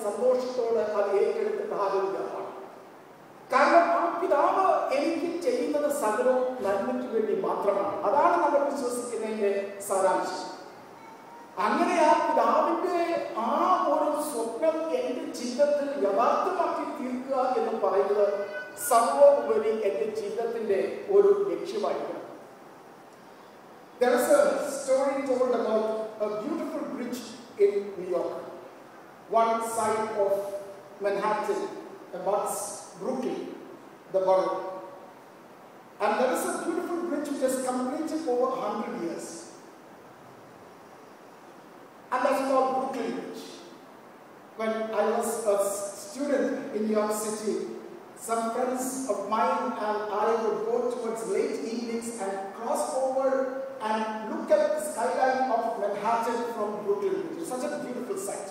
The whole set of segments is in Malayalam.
സന്തോഷത്തോടെ അത് ഏറ്റെടുത്തിട്ട് ആലോചിക്കുകയാണ്. കാരണം ആ പിതാവ് എനിക്ക് ചെയ്യുന്നത് സകലവും നന്മയ്ക്ക് വേണ്ടി മാത്രമാണ്. അതാണ് നമ്മൾ വിശ്വസിക്കുന്നതിന്റെ സാരാംശം. അങ്ങനെ ആ പിതാവിന്റെ ആ ഒരു സ്വപ്നം എന്റെ ജീവിതത്തിൽ യഥാർത്ഥമാക്കി തീർക്കുക എന്ന് പറയുന്നത് സർവോപരി എന്റെ ജീവിതത്തിന്റെ ഒരു ലക്ഷ്യമായിരുന്നു. There is a story told about a beautiful bridge in New York. One side of Manhattan abuts Brooklyn, the borough. And there is a beautiful bridge which has completed over 100 years. And that's called Brooklyn Bridge. When I was a student in New York City, some friends of mine and I would go towards late evenings and cross over and look at the skyline of Manhattan from Brooklyn Bridge. It's such a beautiful sight.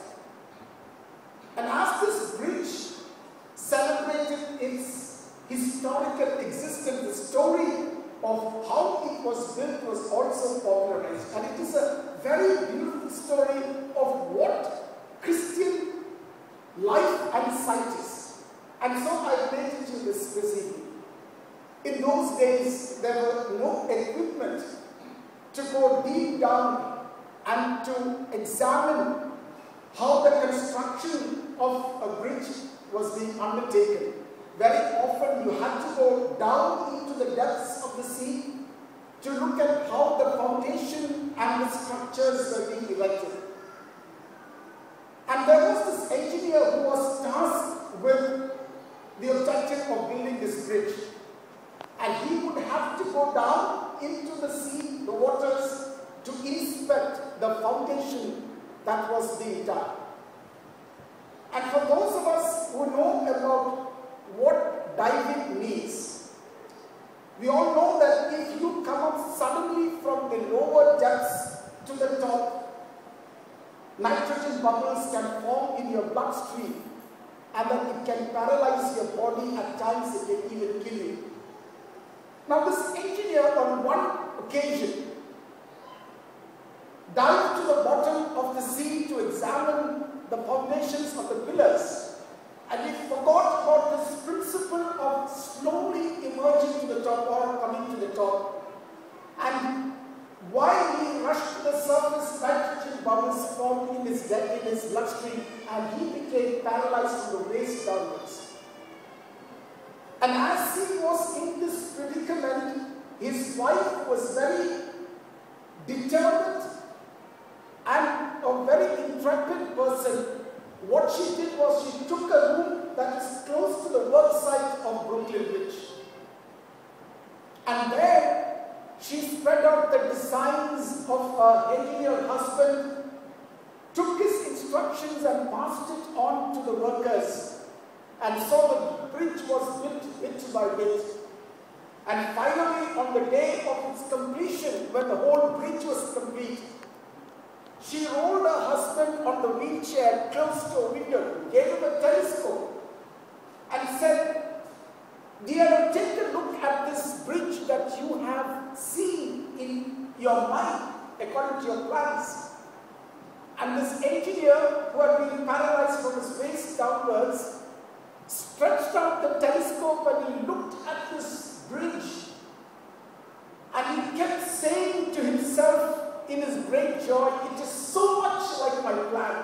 And as this bridge celebrated its historical existence, the story of how it was built was also popularized. And it is a very beautiful story of what Christian life and sight is. And so I related to this evening. In those days, there were no equipment to go deep down and to examine how the construction of a bridge was being undertaken. Very often you had to go down into the depths of the sea to look at how the foundation and the structures were being erected. And there was this engineer who was tasked with the objective of building this bridge. And he would have to go down into the sea, the waters, to inspect the foundation that was being done. And for those of us who know about what diving means, we all know that if you come up suddenly from the lower depths to the top, nitrogen bubbles can form in your bloodstream, and then it can paralyze your body. At times it can even kill you. Now this engineer on one occasion dived to the bottom of the sea to examine the foundations of the pillars, and he forgot about this principle of slowly emerging to the top or coming to the top. And while he rushed to the surface, nitrogen bubbles formed in his bloodstream, and he became paralyzed from the waist downwards. And as he was in this predicament, his wife was very determined and a very intrepid person. What she did was she took a room that is close to the work site of Brooklyn Bridge. And there she spread out the designs of her engineer husband, took his instructions and passed it on to the workers. And so the bridge was built bit by bit. And finally, on the day of its completion, when the whole bridge was complete, she rolled her husband on the wheelchair close to a window, gave him a telescope, and said, "Dear, take a look at this bridge that you have seen in your mind, according to your plans." And this engineer, who had been paralyzed from his waist downwards, stretched out the telescope and he looked at this bridge. And he kept saying to himself in his great joy, "It is so much like my plan.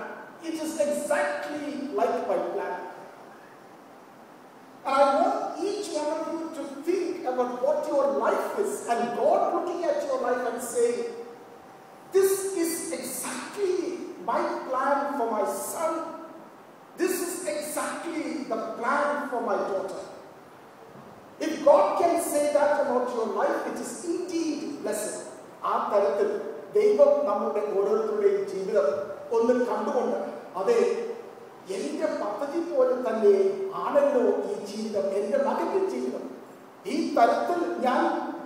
It is exactly like my plan." And I want each one of you to think about what your life is, and God looking at your life and saying, "This is exactly my plan for my son. This is exactly the plan for my daughter." If God can say that about your life, it is indeed blessed. ആ തരത്തിൽ ദൈവം നമ്മുടെ ഓരോരുത്തരുടെയും ജീവിതം ഒന്ന് കണ്ടുകൊണ്ട്, അതെ, എന്റെ പദ്ധതി പോലെ തന്നെ ആണല്ലോ ഈ ജീവിതം, എന്റെ മകന്റെ ജീവിതം, ഈ തരത്തിൽ ഞാൻ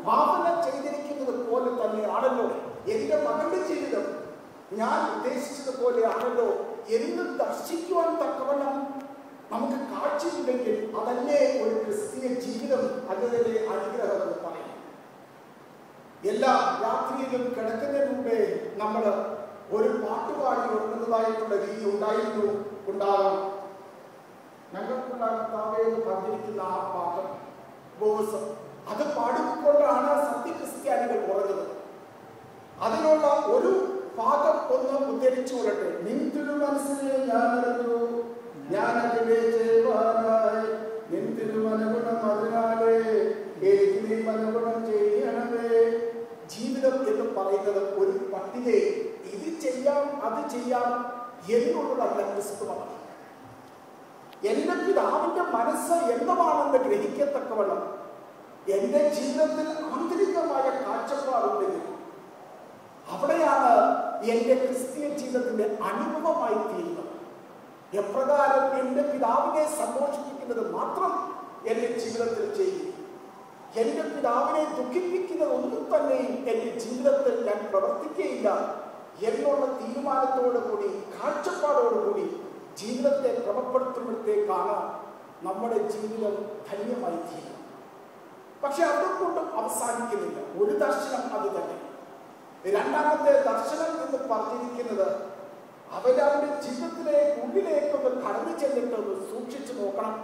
ഭാവന ചെയ്തിരിക്കുന്നത് പോലെ തന്നെ ആണല്ലോ എന്റെ മകന്റെ ജീവിതം, ഞാൻ ഉദ്ദേശിച്ചതുപോലെ ആണല്ലോ എന്ന് ദർശിക്കുവാൻ തക്കവണ്ണം നമുക്ക് കാഴ്ചയുണ്ടെങ്കിൽ അതല്ലേ ഒരു ക്രിസ്തീയ ജീവിതം, അതിലെ അനുഗ്രഹം എന്ന് പറയും. എല്ലാ രാത്രിയിലും കിടക്കുന്നതിന് മുമ്പേ നമ്മൾ ഒരു പാട്ടുപാടി ഉറങ്ങുന്നതായിട്ടുള്ള രീതി ഉണ്ടായിരുന്നു. ഉണ്ടാകണം. ഞങ്ങൾക്കുള്ള കർത്താവേ എന്ന് പറഞ്ഞിരിക്കുന്ന ആ പാഠം ബോസ് അത് പാടിക്കൊണ്ടാണ് സത്യക്രിസ്ത്യാനികൾ കുറഞ്ഞത്. അതിനുള്ള ഒരു ഭാഗം ഒന്ന് ഉദ്ധരിച്ചു കൊള്ളട്ടെ. നിൻ തിരുമനസ്സിനെ ഞാനറിഞ്ഞു, ഞാനതിനെ ചെയ്യുവാനായി, നിൻ തിരുമനഗുണം അതിനാലേ എനിക്ക് നീ മനഗുണം ചെയ്യണമേ. ജീവിതം എന്ന് പറയുന്നത് ഒരു പട്ടികയെ ഇത് ചെയ്യാം അത് ചെയ്യാം എന്നുള്ളതല്ല ക്രിസ്തുവാണ്. എന്റെ പിതാവിന്റെ മനസ്സ് എന്നതാണെന്ന് ഗ്രഹിക്കത്തക്കവണ്ണം എന്റെ ജീവിതത്തിൽ ആന്തരികമായ കാഴ്ചപ്പാടുണ്ടെങ്കിൽ അവിടെയാണ് എന്റെ ക്രിസ്തീയ ജീവിതത്തിന്റെ അനുഭവമായി തീരുന്നത്. എപ്രകാരം എന്റെ പിതാവിനെ സന്തോഷിപ്പിക്കുന്നത് മാത്രം എന്റെ ജീവിതത്തിൽ ചെയ്യും, എന്റെ പിതാവിനെ ദുഃഖിപ്പിക്കുന്നത് ഒന്നും തന്നെയും എന്റെ ജീവിതത്തിൽ ഞാൻ പ്രവർത്തിക്കുകയില്ല എന്നുള്ള തീരുമാനത്തോടുകൂടി കാഴ്ചപ്പാടോടുകൂടി ജീവിതത്തെ ക്രമപ്പെടുത്തുമ്പോഴത്തേക്കാണ് നമ്മുടെ ജീവിതം ധന്യമായി തീരുന്നത്. പക്ഷെ അതുകൊണ്ടും അവസാനിക്കുന്നില്ല. ഒരു ദർശനം അത് തന്നെ. രണ്ടാമത്തെ ദർശനം എന്ന് പറഞ്ഞിരിക്കുന്നത് അവരവരുടെ ജീവിതത്തിലെ ഉള്ളിലേക്കൊന്ന് കടന്നു ചെന്നിട്ട് ഒന്ന് സൂക്ഷിച്ചു നോക്കണം.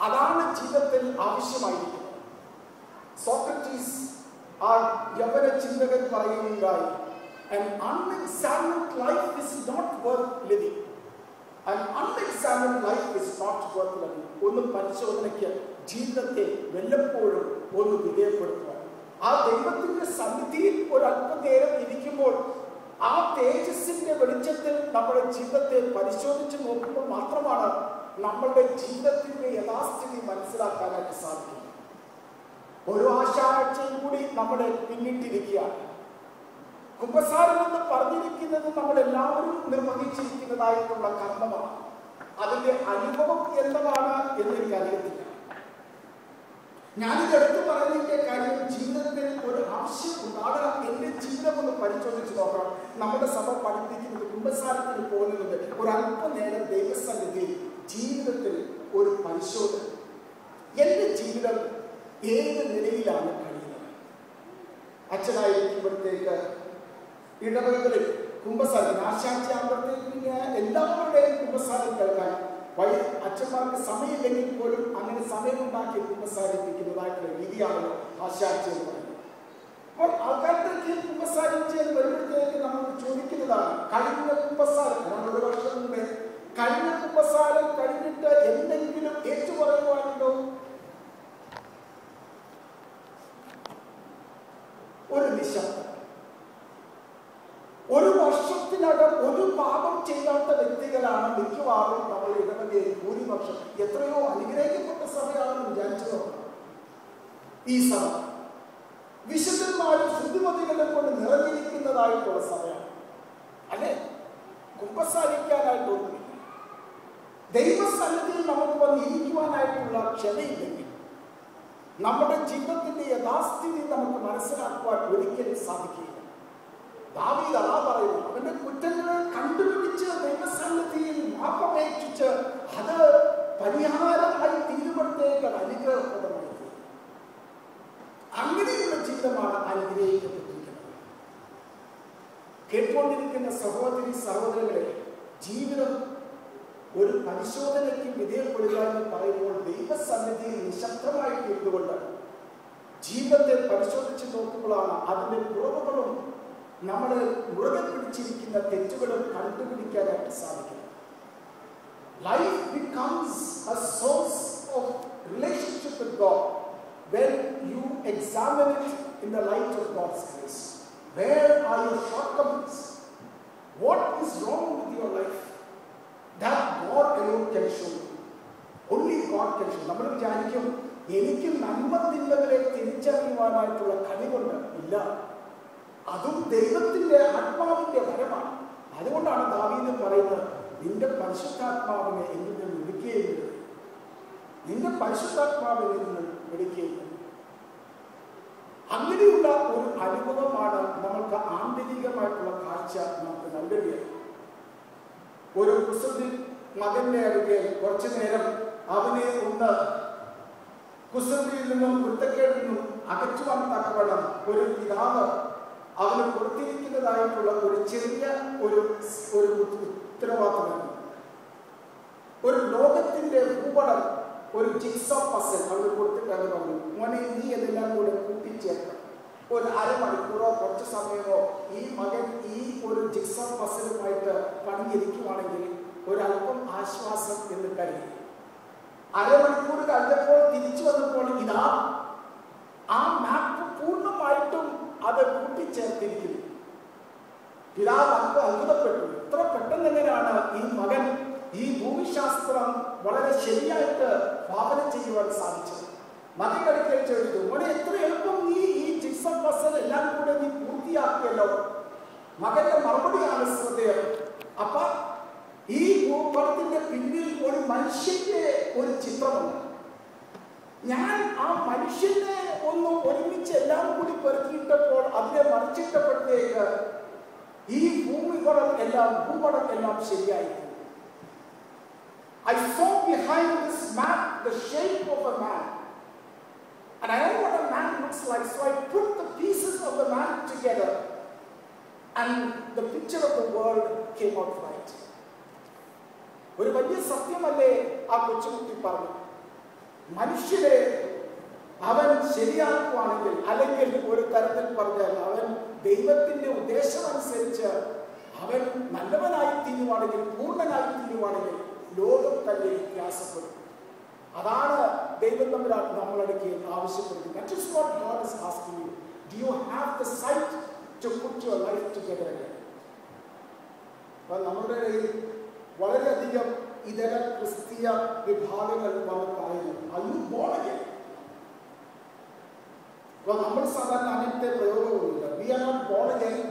അതാണ് ജീവിതത്തിൽ ആവശ്യമായിരിക്കുന്നത്. സോക്രട്ടീസ് ആ യവന ചിന്തകൻ പറയുകയുണ്ടായി, an unexamined life is not worth living. An unexamined life is not worth living. ഒന്ന് പരിശോധനയ്ക്ക് ജീവിതത്തെ വല്ലപ്പോഴും ഒന്ന് വിധേയപ്പെടുത്തുക. ആ ദൈവത്തിന്റെ സന്നിധിയിൽ ഒരല്പനേരം ഇരിക്കുമ്പോൾ ആ തേജസ്സിന്റെ വെളിച്ചത്തിൽ നമ്മുടെ ജീവിതത്തെ പരിശോധിച്ച് നോക്കുമ്പോൾ മാത്രമാണ് നമ്മളുടെ ജീവിതത്തിന്റെ യഥാസ്ഥിതി മനസ്സിലാക്കാനായിട്ട് സാധിക്കുന്നത്. ഒരു ആശാഴ്ചയും കൂടി നമ്മളെ പിന്നിട്ടിരിക്കുകയാണ്. കുമ്പസാരം എന്ന് പറഞ്ഞിരിക്കുന്നത് നമ്മളെല്ലാവരും നിർവഹിച്ചിരിക്കുന്നതായിട്ടുള്ള കർമ്മമാണ്. അതിന്റെ അനുഭവം എന്താണ് എന്ന് എനിക്കറിയത്തില്ല. ഞാനിത് എടുത്തു പറഞ്ഞതിന്റെ കാര്യം ജീവിതത്തിൽ ഒരു ആവശ്യം ഉണ്ടാകണം. എന്റെ ജീവിതം ഒന്ന് പരിശോധിച്ച് നോക്കണം. നമ്മുടെ സഭ പഠിപ്പിക്കുന്നത് കുമ്പസാരത്തിന് പോകുന്നത് ഒരല്പനേരം ദൈവസന്നിധിയിൽ ജീവിതത്തിൽ ഒരു പരിശോധന. എന്റെ ജീവിതം ഏത് നിലയിലാണ് കഴിയുന്നത്? അച്ഛനായിരിക്കുമ്പോഴത്തേക്ക് ഇടവകളിൽ കുമ്പസാരം ആശാഴ്ചയാകുമ്പോഴത്തേക്ക് പിന്നെ എല്ലാവരുടെയും കുമ്പസാരം കേൾക്കാൻ അച്ഛന്മാർക്ക് സമയമില്ലെങ്കിൽ പോലും അങ്ങനെ സമയമുണ്ടാക്കി കുമ്പസാരിപ്പിക്കുന്നതായിട്ടുള്ള രീതിയാണല്ലോ ആശാഴ്ച എന്ന് പറയുന്നത്. അപ്പോൾ ആൾക്കാരുടെ കുമ്പസാരിച്ച് വരുമ്പോഴത്തേക്ക് നമ്മൾ ചോദിക്കുന്നതാണ്, കഴിഞ്ഞ കുമ്പസാരം, ഞാൻ ഒരു വർഷം മുമ്പേ കഴിഞ്ഞ കുമ്പസാരം കഴിഞ്ഞിട്ട് എന്തെങ്കിലും ഏറ്റുപറയുവാനുണ്ടോ? ഒരു നിശബ്ദം. ഒരു വർഷത്തിനകം ഒരു പാപം ചെയ്യാത്ത വ്യക്തികളാണ് മിക്കവാറും നമ്മൾ ഇടവകയിൽ ഭൂരിപക്ഷം. എത്രയോ അനുഗ്രഹിക്കപ്പെട്ട സഭയാണെന്ന് വിചാരിച്ചതോ ഈ സഭ വിശുദ്ധന്മാരും ശുദ്ധിമതികളെ കൊണ്ട് നിറഞ്ഞിരിക്കുന്നതായിട്ടുള്ള സഭയാണ് അല്ലെ? കുമ്പസാരിക്കാനായിട്ടൊന്നുമില്ല. ദൈവസന്നിധിയിൽ നമുക്ക് വന്നിരിക്കുവാനായിട്ടുള്ള ക്ഷമയില്ലെങ്കിൽ നമ്മുടെ ജീവിതത്തിന്റെ യഥാസ്ഥിതി നമുക്ക് മനസ്സിലാക്കുവാൻ ഒരിക്കലും സാധിക്കില്ല. ദാവീദ് അതാ പറയുന്നു, അവന്റെ കുറ്റങ്ങളെ കണ്ടുപിടിച്ച് ദൈവസന്നിധിയിൽ മാപ്പപേക്ഷിച്ച് അത് പരിഹാരമായി തീരുമ്പോഴത്തേക്ക് അത് അനുഗ്രഹപ്രദമായി തീരും. അങ്ങനെയുള്ള ജീവിതമാണ് അനുഗ്രഹിക്കപ്പെട്ടിരിക്കുന്നത്. കേട്ടുകൊണ്ടിരിക്കുന്ന സഹോദരി സഹോദരങ്ങളെ, ജീവിതം ഒരു പരിശോധനയ്ക്ക് വിധേയപ്പെടുക എന്ന് പറയുമ്പോൾ ദൈവസന്നിധിയിൽ നിശബ്ദമായിട്ട് ഇരുന്നുകൊണ്ട് ജീവിതത്തെ പരിശോധിച്ച് നോക്കുമ്പോഴാണ് അതിന്റെ കുറവുകളും നമ്മളെ മുറുകെ പിടിച്ചിരിക്കുന്ന തെറ്റുകളും കണ്ടുപിടിക്കാനായിട്ട് സാധിക്കുന്നത്. Life becomes a source of relationship with God when you examine it in the light of God's grace. Where are your shortcomings? What is wrong with your life? That God alone can show you. Only God can show you. നമ്മൾ വിചാരിക്കും എനിക്ക് നന്മ തിന്മകളെ തിരിച്ചറിയുവാനായിട്ടുള്ള കഴിവുണ്ട്. ഇല്ല, അതും ദൈവത്തിന്റെ ആത്മാവിന്റെ വരമാണ്. അതുകൊണ്ടാണ് ദാവീദ് പറയുന്നത്, നിന്റെ പരിശുദ്ധാത്മാവിനെ എന്നിൽ നിന്ന് വിളിക്കുകയില്ല, നിന്റെ പരിശുദ്ധാത്മാവിനെ നിങ്ങൾ വിളിക്കുകയില്ല. അങ്ങനെയുള്ള ഒരു അനുഭവമാണ് നമ്മൾക്ക് ആന്തരികമായിട്ടുള്ള കാഴ്ച നമുക്ക് നൽകുകയാണ്. ഒരു കുസൃതി മകന്റെ അടുക്കൽ കുറച്ചു നേരം അവനെ ഒന്ന് കുസൃതിയിൽ നിന്നും കുരുത്തക്കേടിൽ നിന്നും അകറ്റുവാൻ തക്കവണ്ണം ഒരു പിതാവ് അവന് കൊടുത്തിരിക്കുന്നതായിട്ടുള്ള ഒരു ചെറിയ ഒരു ഉത്തരവാദിത്തമാണ്. ഒരു ലോകത്തിന്റെ ഭൂപടം, ഒരു ജിക്സോ പസിൽ അവർ കൊടുത്തിട്ട് അവർ പറഞ്ഞു, മോനെ നീ ഇതെല്ലാം കൂടെ കൂട്ടിച്ചേർക്കണം. ഒരു അരമണിക്കൂറോ കുറച്ച് സമയമോ ഈ മകൻ ഈ ഒരു ജിക്സോ പസിലുമായിട്ട് പണിയിരിക്കുവാണെങ്കിൽ ഒരല്പം ആശ്വാസം എന്ന് കരുതി. അരമണിക്കൂർ കഴിഞ്ഞപ്പോൾ തിരിച്ചു വന്നപ്പോൾ ഇതാ ആ മാപ്പ് പൂർണ്ണമായിട്ടും അത് കൂട്ടിച്ചേർത്തിരിക്കുന്നു. പിതാവ് അത്ഭുതപ്പെട്ടു. ഇത്ര പെട്ടെന്ന് എങ്ങനെയാണ് ഈ മകൻ ഈ ഭൂമിശാസ്ത്രം വളരെ ശരിയായിട്ട് ഭാവന ചെയ്യുവാൻ സാധിച്ചത്? മകൻ കളിക്കൽ ചോദിച്ചു, മോനെ എത്ര എളുപ്പം നീ ഈ ജിക്സോ പസിൽ എല്ലാം കൂടെ നീ പൂർത്തിയാക്കിയല്ലോ. മകന്റെ മറുപടിയാണ് ശ്രദ്ധേയം. അപ്പൊ ഈ ഭൂപടത്തിന്റെ പിന്നിൽ ഒരു മനുഷ്യന്റെ ഒരു ചിത്രമുണ്ട്. ഞാൻ ആ മനുഷ്യനെ ഒന്ന് ഒരുമിച്ച് എല്ലാം കൂടി പെറുക്കിയിട്ടപ്പോൾ അതിനെ മറിച്ചിട്ടപ്പോഴത്തേക്ക് ഈ ഭൂപടം എല്ലാം ശരിയായി. I saw behind this map the shape of a man, and I know what a man looks like, so I put the pieces of the man together and the picture of the world came out right. ഒരു വലിയ സത്യമല്ലേ ആ കൊച്ചുകുട്ടി പറഞ്ഞു. മനുഷ്യരെ അവൻ ശരിയാക്കുവാണെങ്കിൽ, അല്ലെങ്കിൽ ഒരു തരത്തിൽ പറഞ്ഞാൽ അവൻ ദൈവത്തിന്റെ ഉദ്ദേശം അനുസരിച്ച് അവൻ നല്ലവനായി തീരുവാണെങ്കിൽ, പൂർണ്ണനായി തീരുവാണെങ്കിൽ ലോകം തന്നെ വ്യത്യാസപ്പെടും. അതാണ് ദൈവം നമ്മളടുക്ക് ആവശ്യപ്പെടുന്നത്. That is what God is asking you. Do you have the sight to put your life together again? നമ്മുടെ വളരെയധികം ഇതര ക്രിസ്തീയ വിഭാഗങ്ങൾ വന്ന് പറയുന്നു, Are you born again? നമ്മൾ സാധാരണ അങ്ങനത്തെ പ്രയോഗവുമില്ല. We are not born again.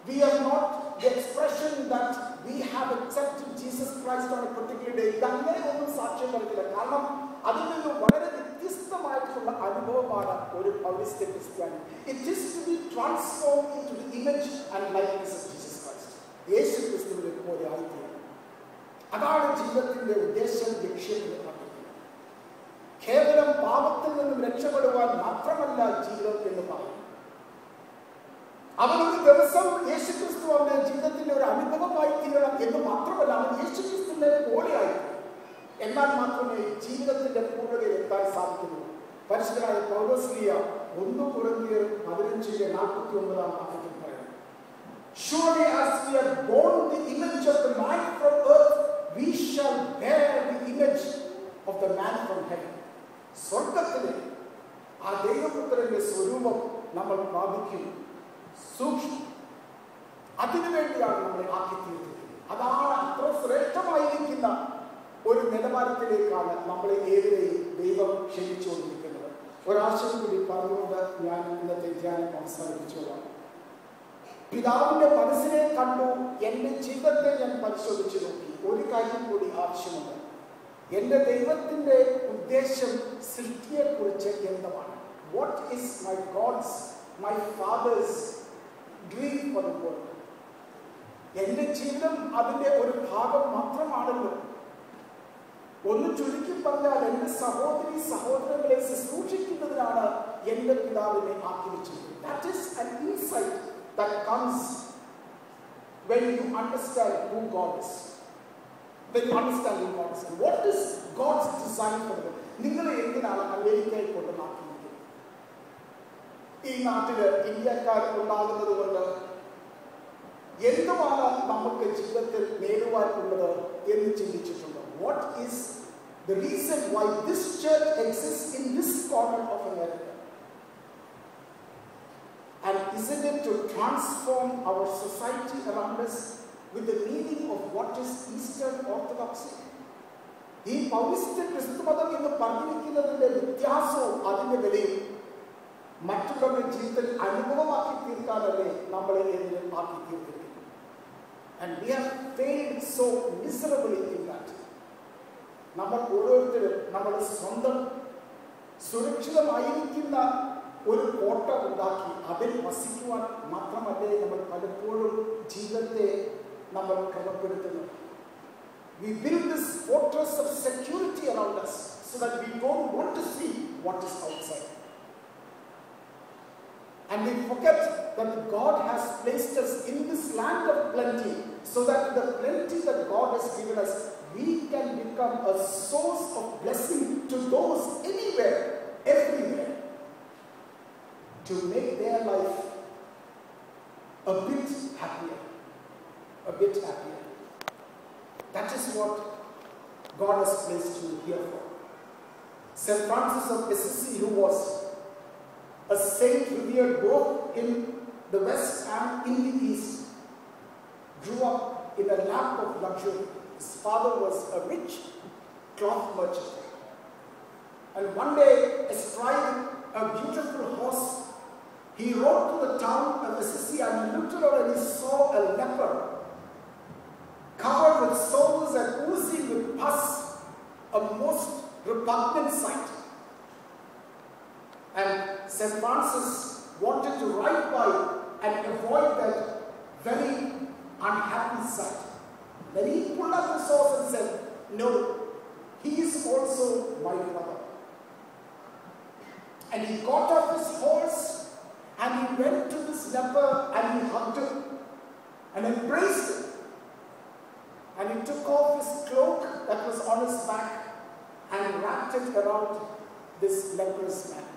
We are not the expression that we have accepted Jesus Christ on a particular day. അങ്ങനെ ഒന്നും സാക്ഷ്യം നൽകില്ല. കാരണം അതിൽ നിന്ന് വളരെ വ്യത്യസ്തമായിട്ടുള്ള അനുഭവമാണ് ഒരു പൗരസ്ത്യ ക്രിസ്ത്യാനി. It is to be transformed into the image and likeness of Jesus Christ. യേശു ക്രിസ്തുവിനെ പോലെ ആയിത്തീരണം. അതാണ് ജീവിതത്തിന്റെ ഉദ്ദേശം, ലക്ഷ്യം എന്ന് പറയുന്നത്. കേവലം പാപത്തിൽ നിന്നും രക്ഷപ്പെടുവാൻ മാത്രമല്ല ജീവിതം എന്ന് പറയും. അവനൊരു ദിവസം യേശുക്രിസ്തു അവന്റെ ജീവിതത്തിന്റെ ഒരു അനുഭവമായി തീരണം എന്ന് മാത്രമല്ല, അവൻ യേശുക്രിസ്തുവിനെ പോലെയായി. എന്നാൽ മാത്രമേ ജീവിതത്തിന്റെ പൂർണ്ണതയിൽ എത്താൻ സാധിക്കുള്ളൂ. പരിശുദ്ധനായ പൗലോസ്ലീഹ 1 കൊരിന്ത്യർ 15:49 പറയുന്നു, Surely as we are born the image of the man from earth, we shall bear the image of the man from heaven. സ്വർഗത്തിലെ ആ ദൈവപുത്രന്റെ സ്വരൂപം നമ്മൾ പ്രാപിക്കും. സൂക്ഷ്മം അതിനുവേണ്ടിയാണ് നമ്മളെ ആക്കി തീർത്തിരിക്കുന്നത്. അതാണ് അത്ര ശ്രേഷ്ഠമായിരിക്കുന്ന ഒരു നിലവാരത്തിലേക്കാണ് നമ്മളെ ഏവരെയും ദൈവം ക്ഷണിച്ചുകൊണ്ടിരിക്കുന്നത്. ഒരാശയം കൂടി പറഞ്ഞുകൊണ്ട് ഞാൻ ഇന്നത്തെ ധ്യാനം അവസാനിപ്പിച്ചോളാം. പിതാവിന്റെ മനസ്സിനെ കണ്ടു, എൻ്റെ ജീവിതത്തെ ഞാൻ പരിശോധിച്ചു നോക്കി. ഒരു കാര്യം കൂടി ആവശ്യമുണ്ട്. എൻ്റെ ദൈവത്തിൻ്റെ ഉദ്ദേശം സൃഷ്ടിയെക്കുറിച്ച് എന്താണ്? What is my God's, my father's dream for the world? എൻ്റെ ജീവിതം അതിൻ്റെ ഒരു ഭാഗം മാത്രമാണല്ലോ. ഒന്ന് ചുരുക്കി പറഞ്ഞാൽ എൻ്റെ സഹോദരങ്ങളെ ശുശ്രൂഷിക്കുന്നതിനാണ് എൻ്റെ പിതാവിനെ ആക്കി വെച്ചത്. That is an insight that comes when you understand who God is. When you understand who God is. What is God's design for the world? നിങ്ങളെ എന്തിനാണ് അമേരിക്കയിൽ കൊണ്ട് മാറ്റിയിരിക്കുന്നത്? ഈ നാട്ടില് ഇന്ത്യക്കാർ ഉണ്ടാകുന്നത് കൊണ്ട് എന്തുമാണ് നമുക്ക് ജീവിതത്തിൽ നേടുവാനുള്ളത് എന്ന് ചിന്തിച്ചിട്ടുണ്ടോ? What is the reason why this church exists in this corner of America? And isn't it to transform our society around us with the meaning of what is Eastern Orthodoxy? ഈ പൗരസ്ത്യ ക്രിസ്തുമതം എന്ന് പറഞ്ഞിരിക്കുന്നതിന്റെ വ്യത്യാസവും അതിന്റെ വിലയും മറ്റുള്ളവരുടെ ജീവിതത്തിൽ അനുഭവമാക്കി തീർക്കാനല്ലേ നമ്മളെ എന്നും ആക്കി തീർത്തിരിക്കുന്നത്. And we have failed so miserably in that. നമ്മൾ ഓരോരുത്തരും നമ്മുടെ സ്വന്തം സുരക്ഷിതമായിരിക്കുന്ന ഒരു കോട്ട ഉണ്ടാക്കി അതിൽ വസിക്കുവാൻ മാത്രമല്ലേ നമ്മൾ പലപ്പോഴും ജീവിതത്തെ നമ്മൾ ക്രമപ്പെടുത്തുന്നത്. We build this fortress of security around us so that we don't want to see what is outside. And we forget that God has placed us in this land of plenty, so that the plenty that God has given us, we can become a source of blessing to those anywhere, everywhere, to make their life a bit happier. A bit happier. That is what God has placed you here for. St. Francis of Assisi, who was a saint revered both in the West and in the East, grew up in a lap of luxury. His father was a rich cloth merchant. And one day, astride a beautiful horse, he rode to the town of Assisi and he looked around and he saw a leper covered with sores and oozing with pus, a most repugnant sight. And St. Francis wanted to ride by and avoid that very unhappy sight. Then he pulled up his horse and said, "No, he is also my brother." And he got off his horse and he went to this leper and he hugged him and embraced him. And he took off his cloak that was on his back and wrapped it around this leprous man.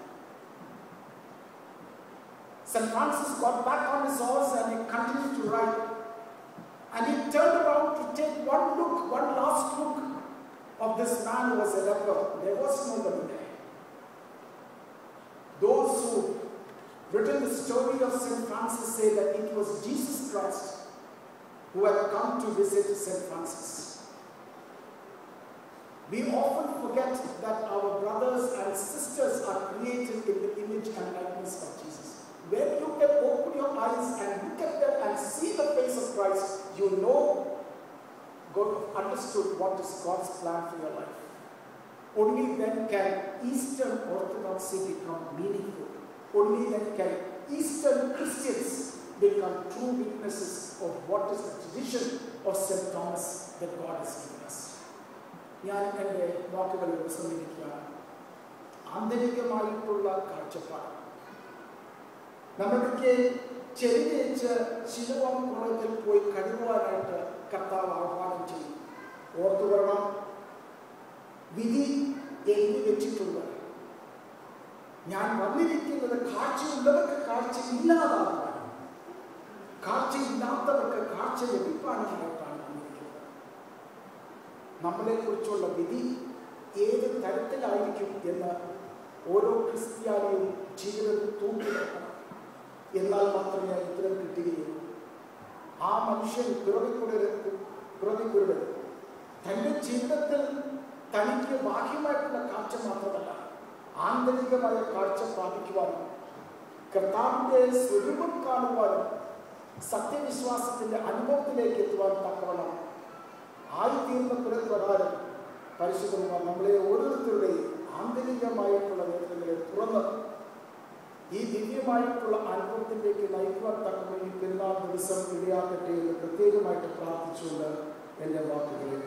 St. Francis got back on his horse and he continued to ride. And he turned around to take one last look of this man who was a leper. There was nobody there. Those who written the story of St. Francis say that it was Jesus Christ who had come to visit St. Francis. We often forget that our brothers and sisters are created in the image and likeness of Jesus. When you can open your eyes and look at them and see the face of Christ, you know God understood what is God's plan for your life. Only then can Eastern Orthodoxy become meaningful. Only then can Eastern Christians become true witnesses of what is the tradition of St. Thomas that God has given us. ഞാൻ എൻ്റെ വാക്കുകൾ ഉപസംഹരിക്കുകയാണ്. ആന്തരികമായിട്ടുള്ള കാഴ്ചപ്പാട്. നമ്മളൊക്കെ ചെരിഞ്ഞേച്ച് ശിലോവാം കുളത്തിൽ പോയി കഴുകുവാനായിട്ട് കർത്താവ് ആഹ്വാനം ചെയ്യും. ഓർത്തുകൊള്ളണം, വിധി എഴുതി വെച്ചിട്ടുണ്ട്. ഞാൻ വന്നിരിക്കുന്നത് കാഴ്ചയുള്ളവർക്ക് കാഴ്ച ഇല്ലാതാകാൻ, കാഴ്ചയില്ലാത്തവർക്ക് കാഴ്ച ലഭിക്കാനായിട്ടാണ് വന്നിരിക്കുന്നത്. നമ്മളെക്കുറിച്ചുള്ള വിധി ഏത് തരത്തിലായിരിക്കും എന്ന് ഓരോ ക്രിസ്ത്യാനിയും ജീവിതത്തിൽ തൂക്കിലെത്തണം. എന്നാൽ മാത്രമേ ഉത്തരം കിട്ടുകയുള്ളൂ. ആ മനുഷ്യൻ പിറവിക്കുരുടൻ തൻ്റെ ജീവിതത്തിൽ തനിക്ക് ബാഹ്യമായിട്ടുള്ള കാഴ്ച മാത്രമല്ല, ആന്തരികമായ കാഴ്ച പ്രാപിക്കുവാനും കർത്താവിൻ്റെ സ്വരൂപം കാണുവാനും സത്യവിശ്വാസത്തിൻ്റെ അനുഭവത്തിലേക്ക് എത്തുവാൻ തക്കവണ്ണം ആയിത്തീർന്ന പ്രകാരം പരിശുദ്ധന്മാർ നമ്മളെ ഓരോരുത്തരുടെയും ആന്തരികമായിട്ടുള്ള വേദനകളെ തുറന്ന് ഈ ദിവ്യമായിട്ടുള്ള അനുഭവത്തിലേക്ക് നയിക്കുവാൻ തക്കവണ്ണം പെരുന്നാൾ ദിവസം ഇടയാക്കട്ടെ എന്ന് പ്രത്യേകമായിട്ട് പ്രാർത്ഥിച്ചുകൊണ്ട് എൻ്റെ വാക്കുകളെ